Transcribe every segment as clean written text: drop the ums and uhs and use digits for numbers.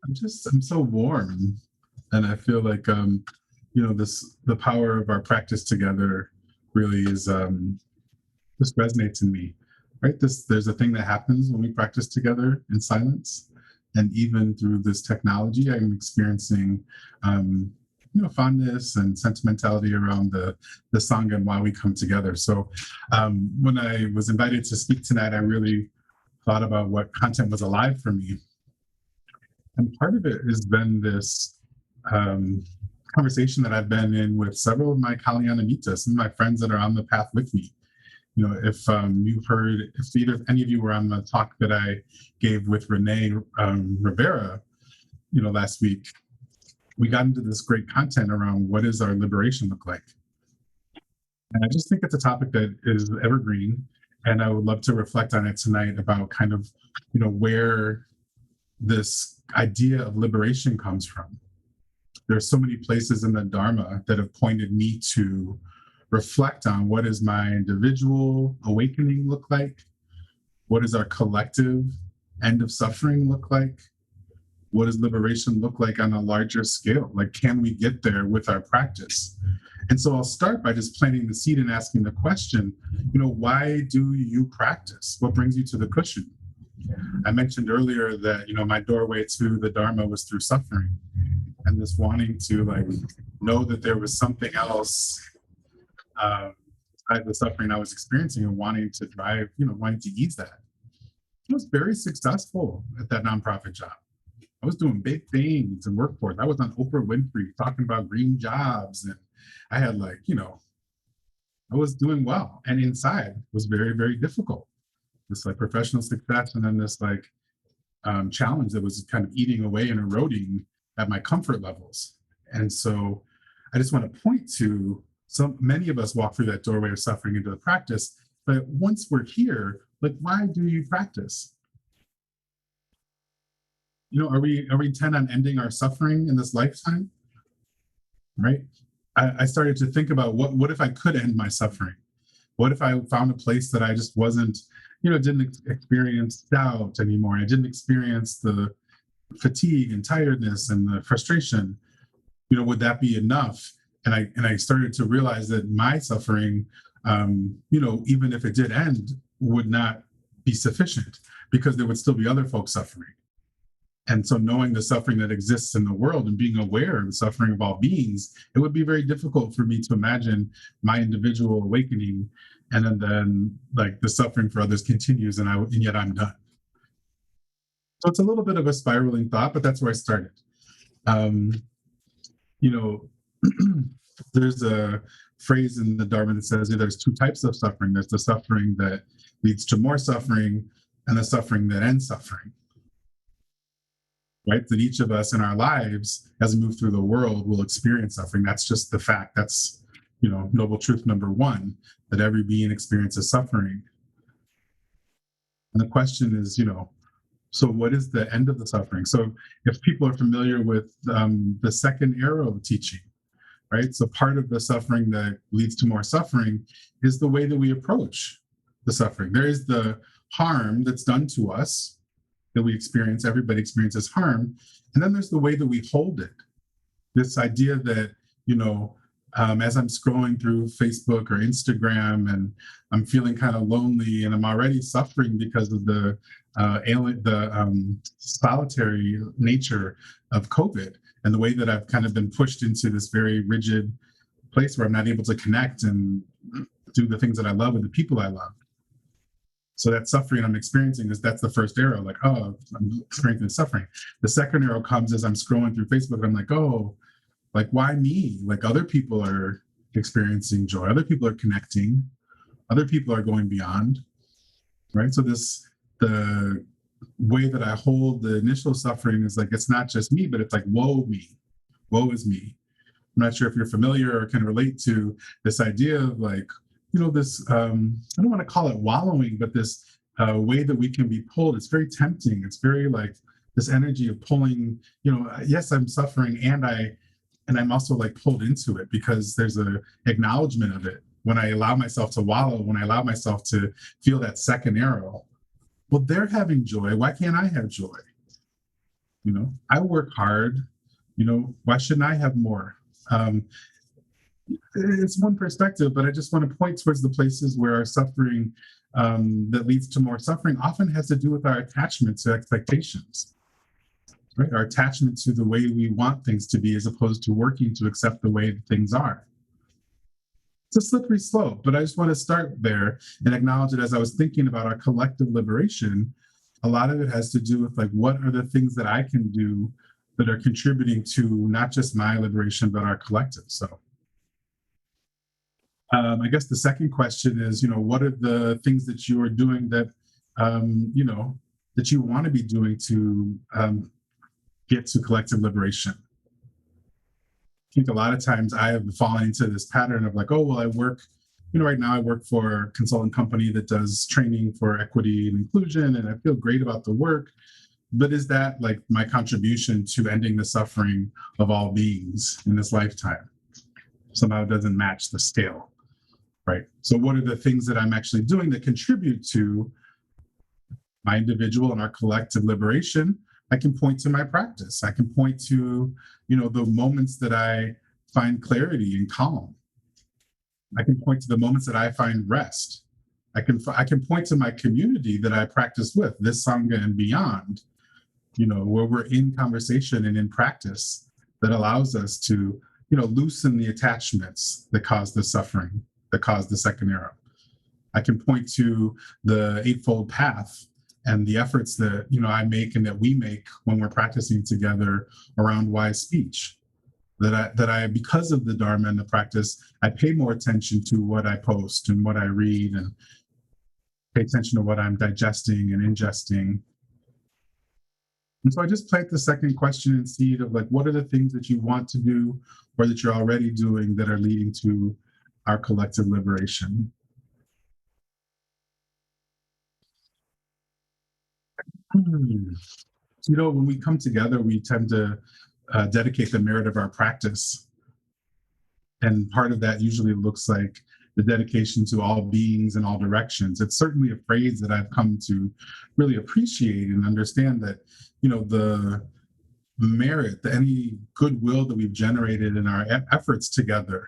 I'm so warm, and I feel like the power of our practice together really is this resonates in me, right? There's a thing that happens when we practice together in silence, and even through this technology, I'm experiencing fondness and sentimentality around the Sangha and why we come together. So when I was invited to speak tonight, I really thought about what content was alive for me. And part of it has been this conversation that I've been in with several of my Kalyana Mitas, some of my friends that are on the path with me. If you've heard, if any of you were on the talk that I gave with Renee Rivera, last week, we got into this great content around what does our liberation look like? And I just think it's a topic that is evergreen, and I would love to reflect on it tonight about kind of, where this idea of liberation comes from. There are so many places in the Dharma that have pointed me to reflect on what does my individual awakening look like? What does our collective end of suffering look like? What does liberation look like on a larger scale? Like, can we get there with our practice? And so I'll start by just planting the seed and asking the question, why do you practice? What brings you to the cushion? I mentioned earlier that, my doorway to the Dharma was through suffering, and this wanting to know that there was something else the suffering I was experiencing, and wanting to drive, wanting to ease that. I was very successful at that nonprofit job. I was doing big things in workforce. I was on Oprah Winfrey talking about green jobs, and I had I was doing well. And inside was very, very difficult. This professional success, and then this challenge that was kind of eating away and eroding at my comfort levels. And so I just want to point to many of us walk through that doorway of suffering into the practice, but once we're here, why do you practice? Are we intent on ending our suffering in this lifetime? Right? I started to think about what if I could end my suffering? What if I found a place that I just wasn't, didn't experience doubt anymore? I didn't experience the fatigue and tiredness and the frustration. Would that be enough? And I started to realize that my suffering, even if it did end, would not be sufficient, because there would still be other folks suffering. And so knowing the suffering that exists in the world and being aware of the suffering of all beings, it would be very difficult for me to imagine my individual awakening, and then the suffering for others continues, and yet I'm done. So it's a little bit of a spiraling thought, but that's where I started. There's a phrase in the Dharma that says there's two types of suffering. There's the suffering that leads to more suffering, and the suffering that ends suffering. Right? That each of us in our lives, as we move through the world, will experience suffering. That's just the fact. That's, noble truth number one, that every being experiences suffering. And the question is, so what is the end of the suffering? So if people are familiar with the second arrow teaching, right? So part of the suffering that leads to more suffering is the way that we approach the suffering. There is the harm that's done to us that we experience. Everybody experiences harm. And then there's the way that we hold it. This idea that, as I'm scrolling through Facebook or Instagram and I'm feeling kind of lonely and I'm already suffering because of the solitary nature of COVID, and the way that I've kind of been pushed into this very rigid place where I'm not able to connect and do the things that I love with the people I love. So that suffering I'm experiencing that's the first arrow, I'm experiencing suffering. The second arrow comes as I'm scrolling through Facebook, and I'm why me? Other people are experiencing joy, other people are connecting, other people are going beyond, right? So the way that I hold the initial suffering is it's not just me, but it's woe me, woe is me. I'm not sure if you're familiar or can relate to this idea of this, I don't want to call it wallowing, but this way that we can be pulled. It's very tempting. It's very this energy of pulling, yes, I'm suffering, and I'm also pulled into it, because there's a acknowledgement of it. When I allow myself to wallow, when I allow myself to feel that second arrow, well, they're having joy. Why can't I have joy? I work hard, why shouldn't I have more? It's one perspective, but I just want to point towards the places where our suffering that leads to more suffering often has to do with our attachment to expectations, right? Our attachment to the way we want things to be as opposed to working to accept the way things are. It's a slippery slope, but I just want to start there and acknowledge it. As I was thinking about our collective liberation, a lot of it has to do with what are the things that I can do that are contributing to not just my liberation, but our collective. So I guess the second question is, what are the things that you are doing that, that you want to be doing to get to collective liberation? I think a lot of times I have fallen into this pattern of I work, right now I work for a consultant company that does training for equity and inclusion, and I feel great about the work. But is that my contribution to ending the suffering of all beings in this lifetime? Somehow it doesn't match the scale, right? So what are the things that I'm actually doing that contribute to my individual and our collective liberation? I can point to my practice. I can point to, the moments that I find clarity and calm. I can point to the moments that I find rest. I can point to my community that I practice with, this Sangha and beyond, where we're in conversation and in practice that allows us to, loosen the attachments that cause the suffering, that cause the second arrow. I can point to the Eightfold Path and the efforts that, I make and that we make when we're practicing together around wise speech. That I, because of the Dharma and the practice, I pay more attention to what I post and what I read and pay attention to what I'm digesting and ingesting. And so I just plant the second question and seed of what are the things that you want to do or that you're already doing that are leading to our collective liberation? When we come together, we tend to dedicate the merit of our practice. And part of that usually looks like the dedication to all beings in all directions. It's certainly a phrase that I've come to really appreciate and understand that, the merit, any goodwill that we've generated in our efforts together,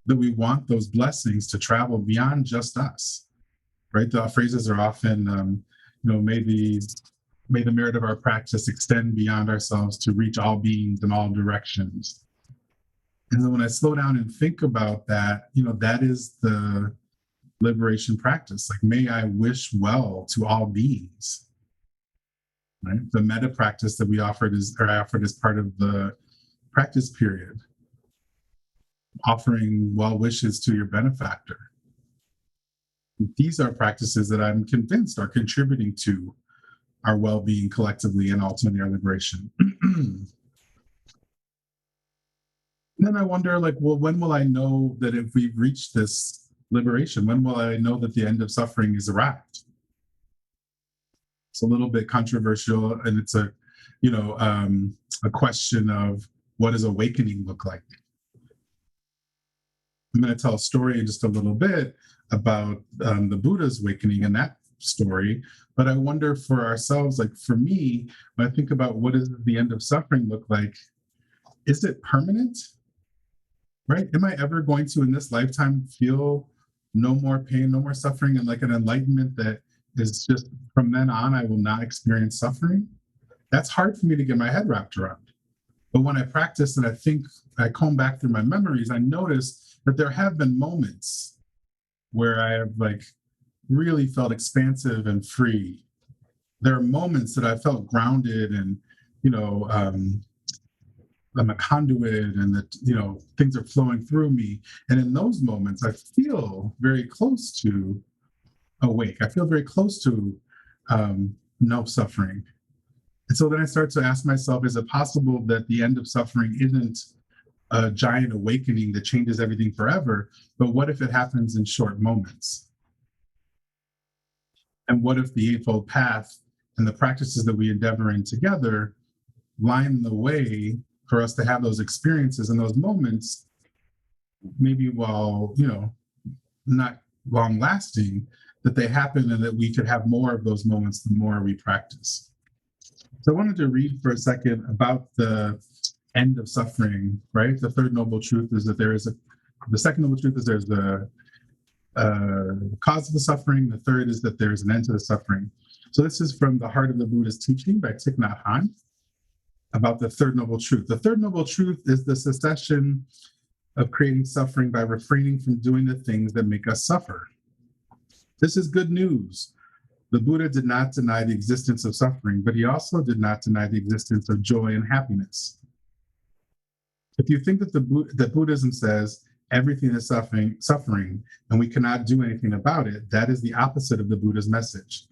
that we want those blessings to travel beyond just us, right? The phrases are often, may the merit of our practice extend beyond ourselves to reach all beings in all directions. And then when I slow down and think about that, that is the liberation practice. May I wish well to all beings, right? The metta practice that we offered as part of the practice period, offering well wishes to your benefactor. These are practices that I'm convinced are contributing to our well-being collectively and ultimately our liberation. Then I wonder, when will I know that if we've reached this liberation? When will I know that the end of suffering is arrived? It's a little bit controversial, and it's a question of what does awakening look like? I'm going to tell a story in just a little bit about the Buddha's awakening and that story, but I wonder for ourselves, for me, when I think about what does the end of suffering look like, is it permanent? Right? Am I ever going to, in this lifetime, feel no more pain, no more suffering, and an enlightenment that is just from then on, I will not experience suffering? That's hard for me to get my head wrapped around. But when I practice and I comb back through my memories, I notice that there have been moments where I have really felt expansive and free. There are moments that I felt grounded and, I'm a conduit and that, things are flowing through me. And in those moments, I feel very close to awake. I feel very close to no suffering. And so then I start to ask myself, is it possible that the end of suffering isn't a giant awakening that changes everything forever, but what if it happens in short moments? And what if the Eightfold Path and the practices that we endeavor in together line the way for us to have those experiences and those moments, maybe while, not long lasting, that they happen and that we could have more of those moments the more we practice. So I wanted to read for a second about the end of suffering, right? The third noble truth is that the second noble truth is there's the cause of the suffering. The third is that there's an end to the suffering. So this is from The Heart of the Buddha's Teaching by Thich Nhat Hanh about the third noble truth. The third noble truth is the cessation of creating suffering by refraining from doing the things that make us suffer. This is good news. The Buddha did not deny the existence of suffering, but he also did not deny the existence of joy and happiness. If you think that Buddhism says everything is suffering, and we cannot do anything about it, that is the opposite of the Buddha's message.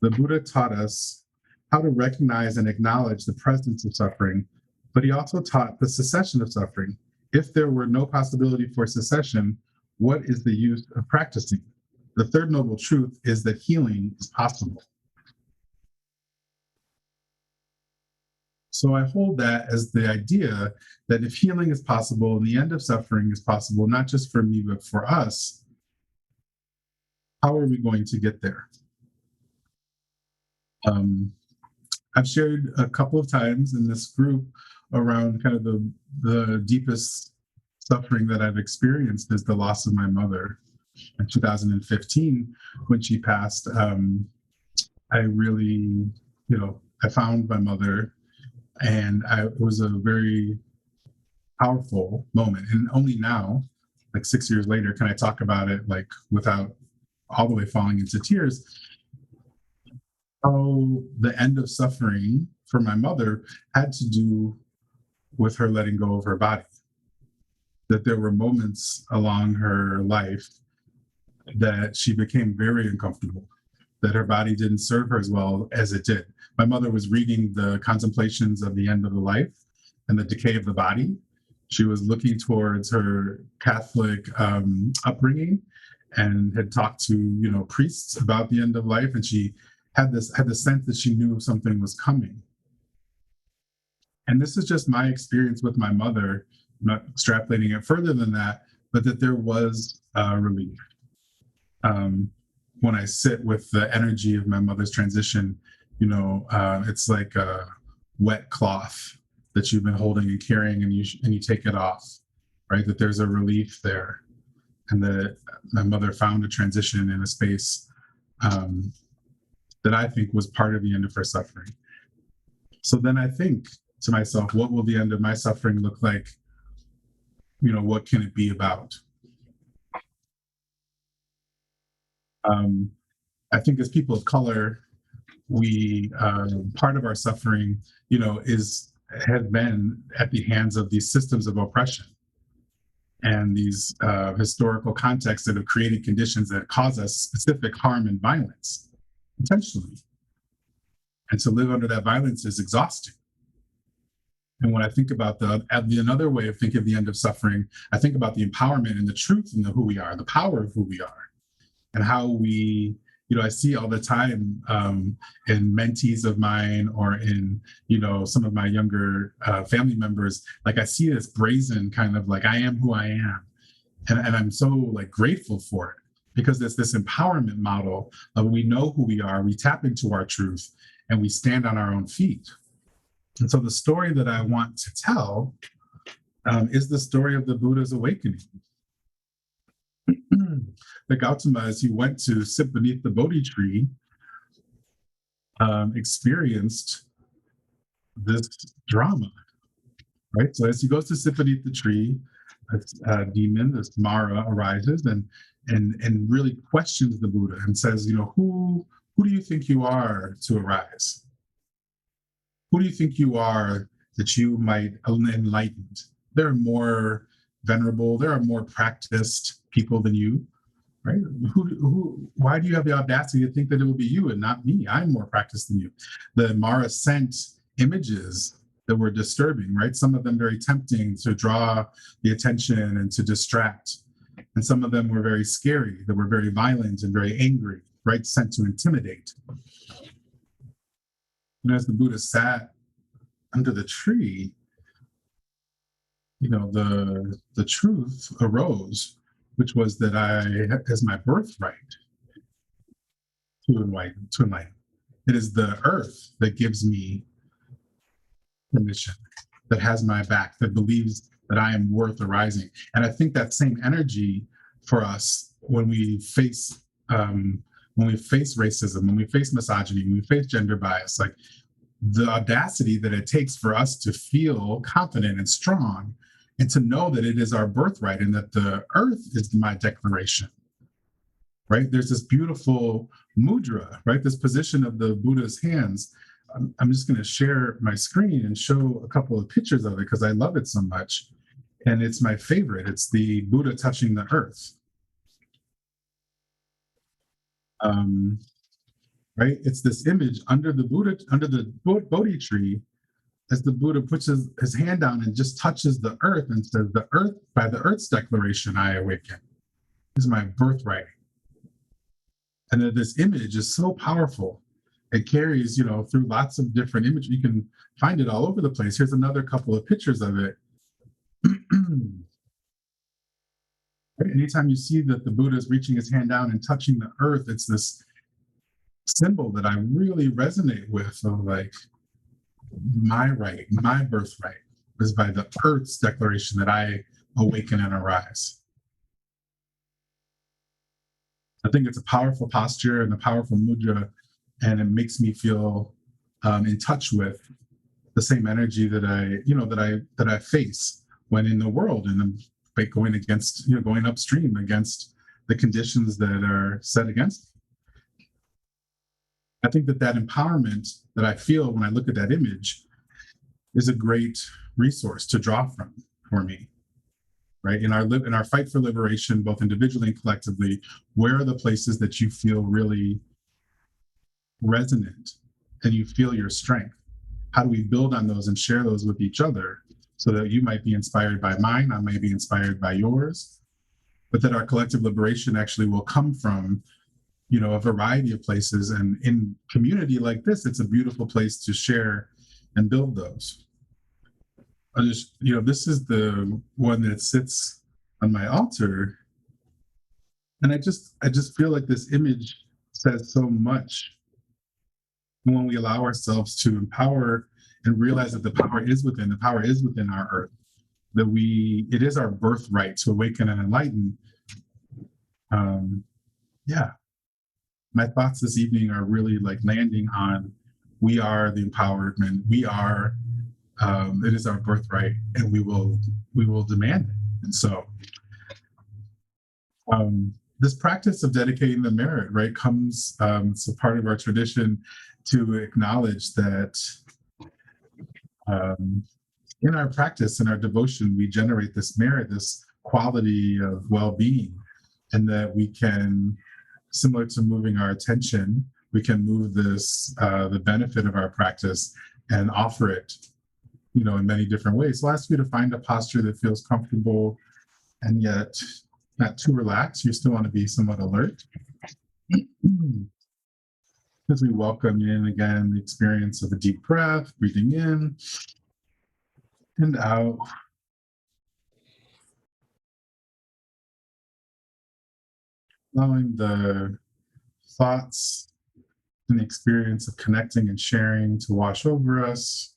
The Buddha taught us how to recognize and acknowledge the presence of suffering, but he also taught the cessation of suffering. If there were no possibility for cessation, what is the use of practicing? The third noble truth is that healing is possible. So I hold that as the idea that if healing is possible and the end of suffering is possible, not just for me, but for us, how are we going to get there? I've shared a couple of times in this group around kind of the deepest suffering that I've experienced is the loss of my mother. In 2015, when she passed, I really, I found my mother, and it was a very powerful moment. And only now, like 6 years later, can I talk about it like without all the way falling into tears. How the end of suffering for my mother had to do with her letting go of her body. That there were moments along her life that she became very uncomfortable, that her body didn't serve her as well as it did. My mother was reading the contemplations of the end of the life and the decay of the body. She was looking towards her Catholic upbringing and had talked to priests about the end of life, and she had the sense that she knew something was coming. And this is just my experience with my mother, not extrapolating it further than that, but that there was relief. When I sit with the energy of my mother's transition, it's like a wet cloth that you've been holding and carrying, and you take it off, right? That there's a relief there, and that my mother found a transition in a space that I think was part of the end of her suffering. So then I think to myself, what will the end of my suffering look like? What can it be about? I think as people of color, we part of our suffering, has been at the hands of these systems of oppression and these historical contexts that have created conditions that cause us specific harm and violence intentionally. And to live under that violence is exhausting. And when I think about another way of thinking of the end of suffering, I think about the empowerment and the truth in who we are, the power of who we are, and how we, I see all the time in mentees of mine or in, some of my younger family members, I see this brazen kind of I am who I am. And I'm so grateful for it, because there's this empowerment model of we know who we are, we tap into our truth, and we stand on our own feet. And so the story that I want to tell is the story of the Buddha's awakening. The Gautama, as he went to sit beneath the Bodhi tree, experienced this drama, right? So as he goes to sit beneath the tree, a demon, this Mara, arises and really questions the Buddha and says, who do you think you are to arise? Who do you think you are that you might enlighten? There are more venerable, there are more practiced people than you, right? Why do you have the audacity to think that it will be you and not me? I'm more practiced than you. The Mara sent images that were disturbing, right? Some of them very tempting to draw the attention and to distract. And some of them were very scary, that were very violent and very angry, right? Sent to intimidate. And as the Buddha sat under the tree, the truth arose, which was that as my birthright to enlighten. It is the earth that gives me permission, that has my back, that believes that I am worth arising. And I think that same energy for us when we face racism, when we face misogyny, when we face gender bias, like the audacity that it takes for us to feel confident and strong and to know that it is our birthright and that the earth is my declaration, right? There's this beautiful mudra, right? This position of the Buddha's hands. I'm just going to share my screen and show a couple of pictures of it because I love it so much. And it's my favorite. It's the Buddha touching the earth. Right? It's this image under the Bodhi tree, as the Buddha puts his hand down and just touches the earth and says, "The earth, by the earth's declaration, I awaken. This is my birthright." And that this image is so powerful. It carries, through lots of different images. You can find it all over the place. Here's another couple of pictures of it. Anytime you see that the Buddha is reaching his hand down and touching the earth, it's this symbol that I really resonate with, of like, my right, my birthright is by the earth's declaration that I awaken and arise. I think it's a powerful posture and a powerful mudra, and it makes me feel in touch with the same energy that I face when in the world, and I'm going against, going upstream against the conditions that are set against me. I think that empowerment that I feel when I look at that image is a great resource to draw from for me, right? In our fight for liberation, both individually and collectively, where are the places that you feel really resonant and you feel your strength? How do we build on those and share those with each other so that you might be inspired by mine, I may be inspired by yours, but that our collective liberation actually will come from a variety of places. And in community like this, it's a beautiful place to share and build those. This is the one that sits on my altar. And I just feel like this image says so much when we allow ourselves to empower and realize that the power is within our earth, that it is our birthright to awaken and enlighten. My thoughts this evening are really like landing on, we are the empowerment. We are, it is our birthright, and we will demand it. And so this practice of dedicating the merit, right, comes, it's a part of our tradition to acknowledge that in our practice, in our devotion, we generate this merit, this quality of well-being, and that we can, similar to moving our attention, we can move this, the benefit of our practice and offer it, in many different ways. So I'll ask you to find a posture that feels comfortable and yet not too relaxed. You still want to be somewhat alert. As we welcome in again the experience of a deep breath, breathing in and out. Allowing the thoughts and the experience of connecting and sharing to wash over us.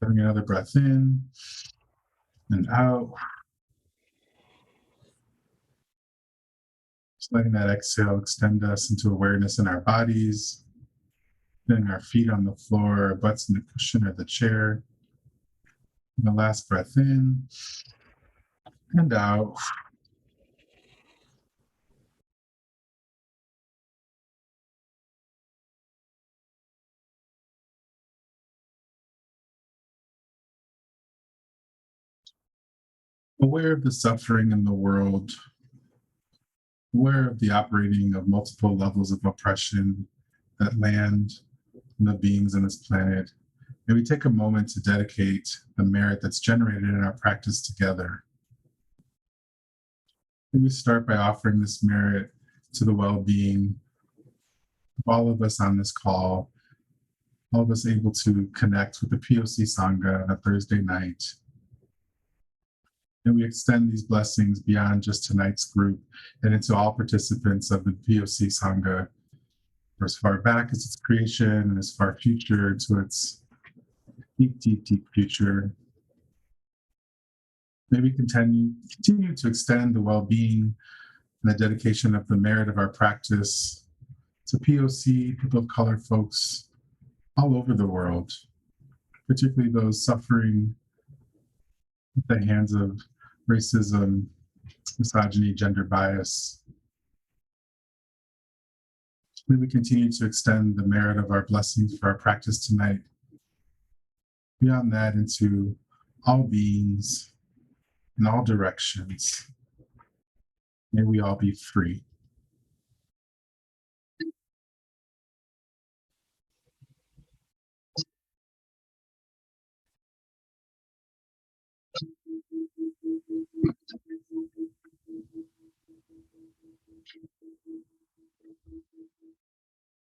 Having another breath in and out. Just letting that exhale extend us into awareness in our bodies, putting our feet on the floor, our butts in the cushion or the chair. And the last breath in and out. Aware of the suffering in the world, aware of the operating of multiple levels of oppression that land on the beings on this planet. May we take a moment to dedicate the merit that's generated in our practice together. May we start by offering this merit to the well-being of all of us on this call, all of us able to connect with the POC Sangha on a Thursday night. And we extend these blessings beyond just tonight's group and into all participants of the POC Sangha, for as far back as its creation and as far future to its deep, deep, deep future. May we continue to extend the well-being and the dedication of the merit of our practice to POC, people of color folks all over the world, particularly those suffering at the hands of racism, misogyny, gender bias. May we continue to extend the merit of our blessings for our practice tonight. Beyond that, into all beings in all directions. May we all be free.